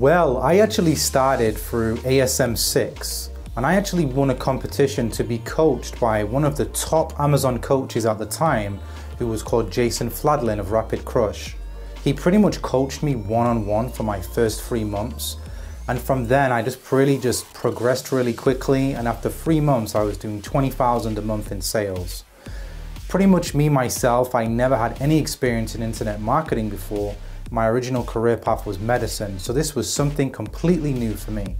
Well, I actually started through ASM 6, and I actually won a competition to be coached by one of the top Amazon coaches at the time, who was called Jason Fladlin of Rapid Crush. He pretty much coached me one-on-one for my first 3 months. And from then I just progressed really quickly, and after 3 months I was doing 20,000 a month in sales. Pretty much me myself, I never had any experience in internet marketing before. My original career path was medicine, so this was something completely new for me.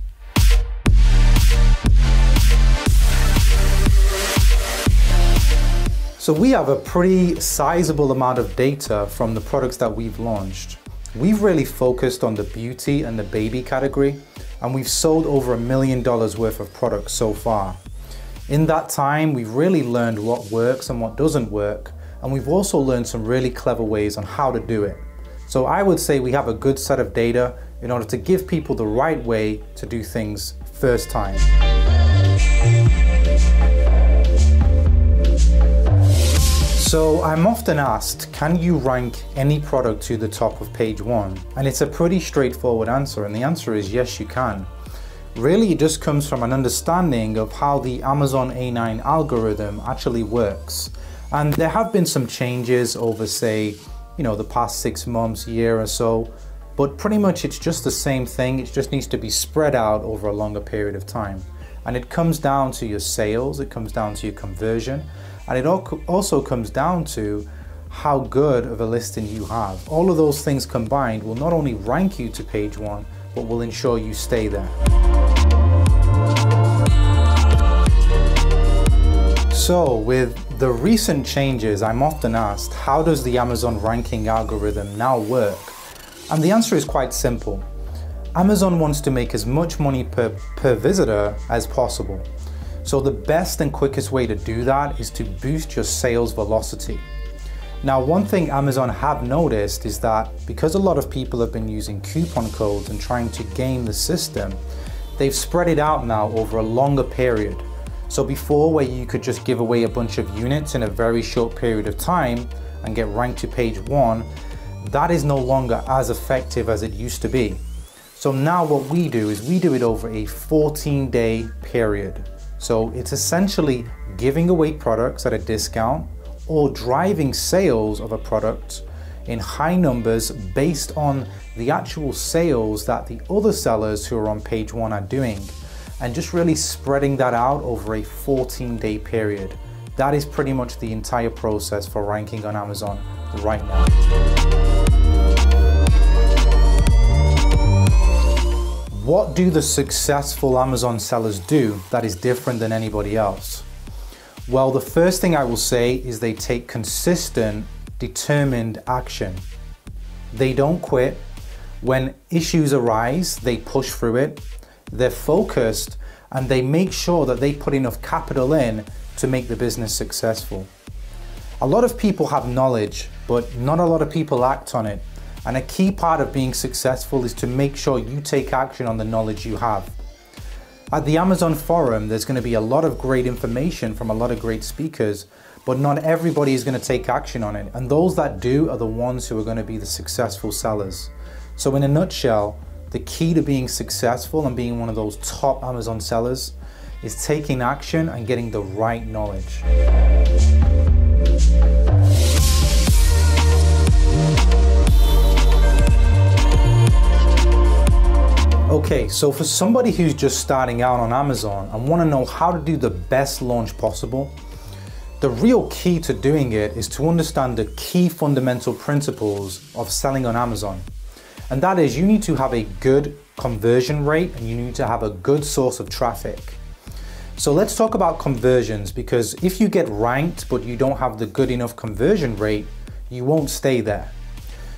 So we have a pretty sizable amount of data from the products that we've launched. We've really focused on the beauty and the baby category, and we've sold over $1 million worth of products so far. In that time, we've really learned what works and what doesn't work, and we've also learned some really clever ways on how to do it. So I would say we have a good set of data in order to give people the right way to do things first time. So I'm often asked, can you rank any product to the top of page 1? And it's a pretty straightforward answer, and the answer is yes, you can. Really, it just comes from an understanding of how the Amazon A9 algorithm actually works. And there have been some changes over, say, the past 6 months, year or so, but pretty much it's just the same thing. It just needs to be spread out over a longer period of time. And it comes down to your sales, it comes down to your conversion, and it also comes down to how good of a listing you have. All of those things combined will not only rank you to page 1, but will ensure you stay there. So with the recent changes, I'm often asked, how does the Amazon ranking algorithm now work? And the answer is quite simple. Amazon wants to make as much money per visitor as possible. So the best and quickest way to do that is to boost your sales velocity. Now, one thing Amazon have noticed is that because a lot of people have been using coupon codes and trying to game the system, they've spread it out now over a longer period. So before, where you could just give away a bunch of units in a very short period of time and get ranked to page 1, that is no longer as effective as it used to be. So now what we do is we do it over a 14-day period. So it's essentially giving away products at a discount or driving sales of a product in high numbers based on the actual sales that the other sellers who are on page 1 are doing, and just really spreading that out over a 14-day period. That is pretty much the entire process for ranking on Amazon right now. What do the successful Amazon sellers do that is different than anybody else? Well, the first thing I will say is they take consistent, determined action. They don't quit. When issues arise, they push through it. They're focused, and they make sure that they put enough capital in to make the business successful. A lot of people have knowledge, but not a lot of people act on it. And a key part of being successful is to make sure you take action on the knowledge you have. At the Amazon forum, there's going to be a lot of great information from a lot of great speakers, but not everybody is going to take action on it. And those that do are the ones who are going to be the successful sellers. So in a nutshell, the key to being successful and being one of those top Amazon sellers is taking action and getting the right knowledge. Okay, so for somebody who's just starting out on Amazon and want to know how to do the best launch possible, the real key to doing it is to understand the key fundamental principles of selling on Amazon. And that is, you need to have a good conversion rate and you need to have a good source of traffic. So let's talk about conversions, because if you get ranked but you don't have the good enough conversion rate, you won't stay there.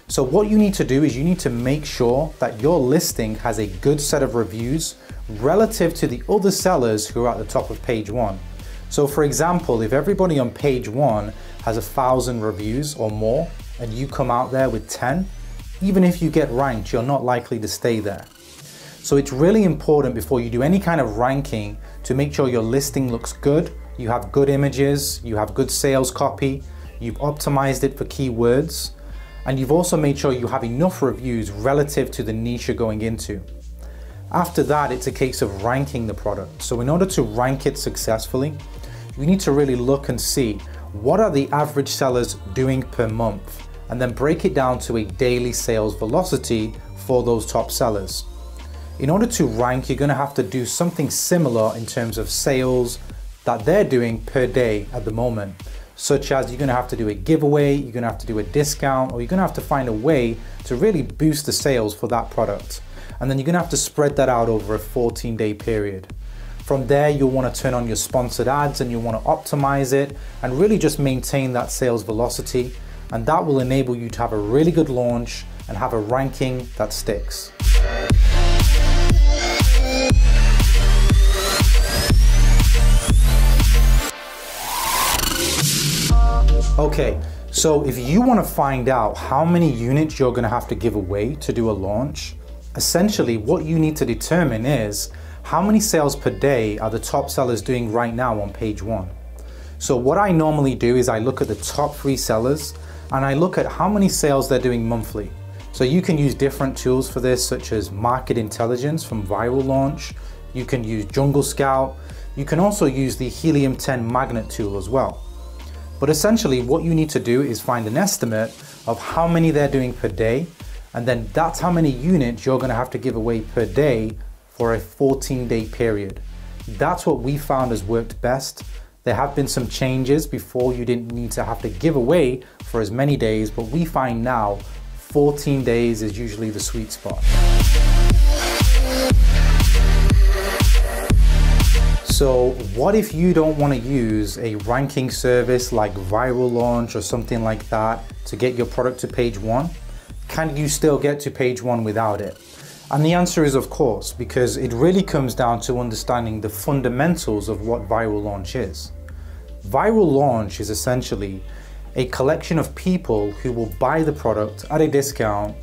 So what you need to do is you need to make sure that your listing has a good set of reviews relative to the other sellers who are at the top of page 1. So for example, if everybody on page 1 has 1,000 reviews or more and you come out there with 10, even if you get ranked, you're not likely to stay there. So it's really important before you do any kind of ranking to make sure your listing looks good, you have good images, you have good sales copy, you've optimized it for keywords, And you've also made sure you have enough reviews relative to the niche you're going into. After that, it's a case of ranking the product. So in order to rank it successfully, you need to really look and see what are the average sellers doing per month, and then break it down to a daily sales velocity for those top sellers. In order to rank, you're going to have to do something similar in terms of sales that they're doing per day at the moment, such as you're going to have to do a giveaway, you're going to have to do a discount, or you're going to have to find a way to really boost the sales for that product. And then you're going to have to spread that out over a 14-day period. From there, you'll want to turn on your sponsored ads and you'll want to optimize it and really just maintain that sales velocity. And that will enable you to have a really good launch and have a ranking that sticks. Okay, so if you want to find out how many units you're going to have to give away to do a launch, essentially what you need to determine is how many sales per day are the top sellers doing right now on page 1. So what I normally do is I look at the top 3 sellers and I look at how many sales they're doing monthly. So you can use different tools for this, such as Market Intelligence from Viral Launch. You can use Jungle Scout. You can also use the Helium 10 magnet tool as well. But essentially what you need to do is find an estimate of how many they're doing per day, and then that's how many units you're going to have to give away per day for a 14-day period. That's what we found has worked best. There have been some changes. Before, you didn't need to have to give away for as many days, but we find now 14 days is usually the sweet spot. So what if you don't want to use a ranking service like Viral Launch or something like that to get your product to page 1? Can you still get to page 1 without it? And the answer is of course, because it really comes down to understanding the fundamentals of what Viral Launch is. Viral Launch is essentially a collection of people who will buy the product at a discount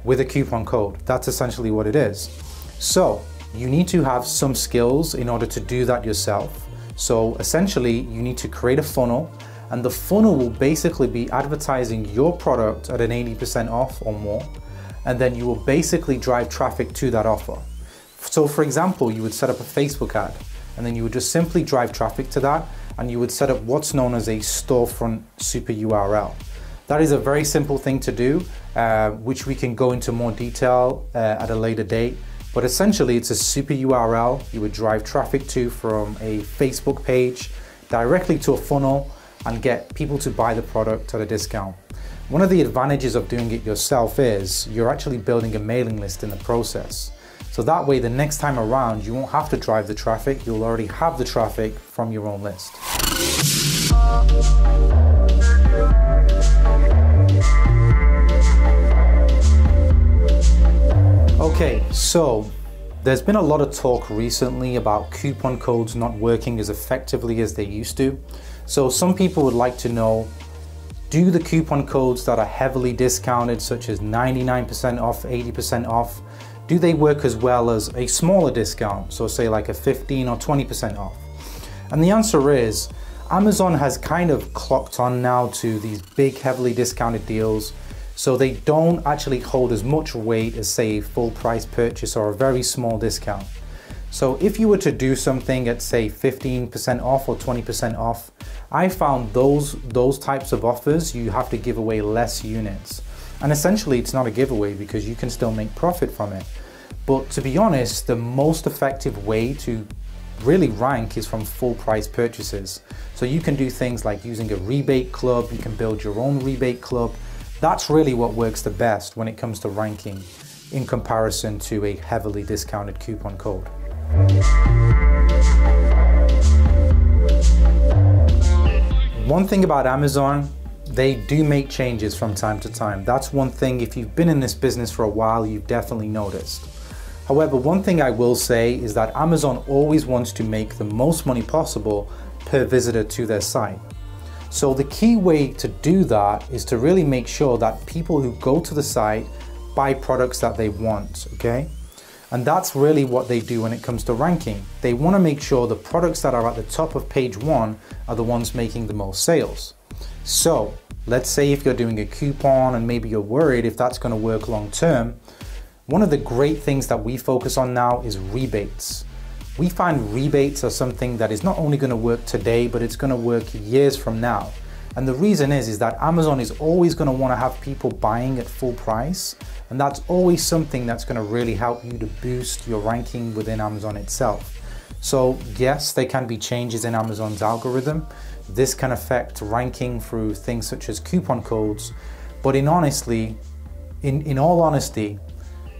with a coupon code. That's essentially what it is. So you need to have some skills in order to do that yourself. So essentially you need to create a funnel, and the funnel will basically be advertising your product at an 80% off or more. And then you will basically drive traffic to that offer. So for example, you would set up a Facebook ad, and then you would just simply drive traffic to that, and you would set up what's known as a storefront super URL. That is a very simple thing to do, which we can go into more detail at a later date. But essentially it's a super URL you would drive traffic to from a Facebook page directly to a funnel and get people to buy the product at a discount. One of the advantages of doing it yourself is you're actually building a mailing list in the process. So that way the next time around you won't have to drive the traffic, you'll already have the traffic from your own list. Okay, so there's been a lot of talk recently about coupon codes not working as effectively as they used to. So some people would like to know, do the coupon codes that are heavily discounted, such as 99% off, 80% off, do they work as well as a smaller discount? So say like a 15 or 20% off. And the answer is, Amazon has kind of clocked on now to these big heavily discounted deals. So they don't actually hold as much weight as say a full price purchase or a very small discount. So if you were to do something at say 15% off or 20% off, I found those types of offers, you have to give away less units. And essentially it's not a giveaway because you can still make profit from it. But to be honest, the most effective way to really rank is from full price purchases. So you can do things like using a rebate club, you can build your own rebate club. That's really what works the best when it comes to ranking in comparison to a heavily discounted coupon code. One thing about Amazon, they do make changes from time to time. That's one thing, if you've been in this business for a while, you've definitely noticed. However, one thing I will say is that Amazon always wants to make the most money possible per visitor to their site. So the key way to do that is to really make sure that people who go to the site buy products that they want, okay? And that's really what they do when it comes to ranking. They want to make sure the products that are at the top of page 1 are the ones making the most sales. So Let's say if you're doing a coupon and maybe you're worried if that's going to work long term, one of the great things that we focus on now is rebates. We find rebates are something that is not only going to work today, but it's going to work years from now. And the reason is that Amazon is always going to want to have people buying at full price. And that's always something that's going to really help you to boost your ranking within Amazon itself. So yes, there can be changes in Amazon's algorithm. This can affect ranking through things such as coupon codes. But in all honesty,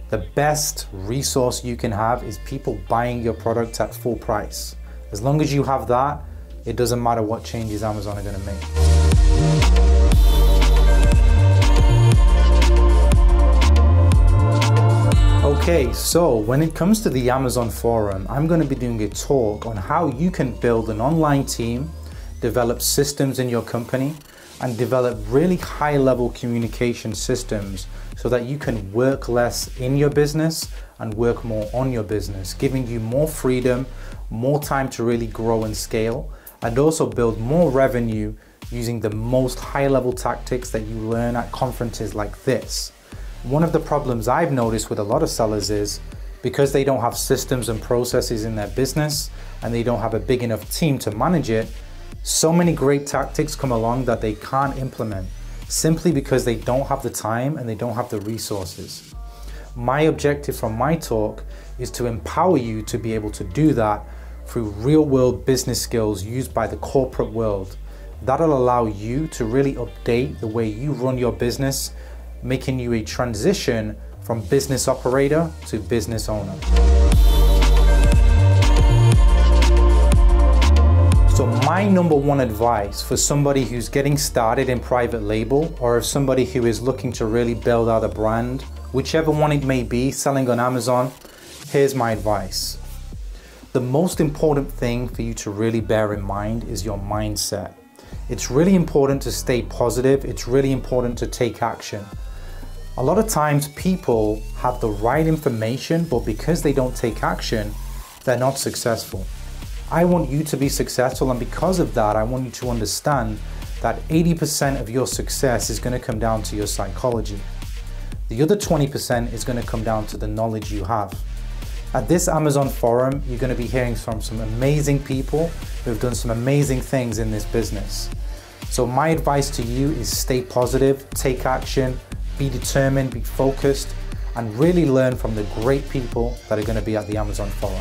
the best resource you can have is people buying your product at full price. As long as you have that, it doesn't matter what changes Amazon are going to make. Okay, so when it comes to the Amazon forum, I'm going to be doing a talk on how you can build an online team, develop systems in your company, and develop really high-level communication systems so that you can work less in your business and work more on your business, giving you more freedom, more time to really grow and scale, and also build more revenue using the most high-level tactics that you learn at conferences like this. One of the problems I've noticed with a lot of sellers is because they don't have systems and processes in their business and they don't have a big enough team to manage it, so many great tactics come along that they can't implement simply because they don't have the time and they don't have the resources. My objective from my talk is to empower you to be able to do that through real-world business skills used by the corporate world. That'll allow you to really update the way you run your business, making you a transition from business operator to business owner. So my number one advice for somebody who's getting started in private label, or if somebody who is looking to really build out a brand, whichever one it may be, selling on Amazon, here's my advice. The most important thing for you to really bear in mind is your mindset. It's really important to stay positive. It's really important to take action. A lot of times people have the right information, but because they don't take action, they're not successful. I want you to be successful, and because of that, I want you to understand that 80% of your success is going to come down to your psychology. The other 20% is going to come down to the knowledge you have. At this Amazon forum, you're going to be hearing from some amazing people who have done some amazing things in this business. So my advice to you is stay positive, take action, be determined, be focused, and really learn from the great people that are going to be at the Amazon forum.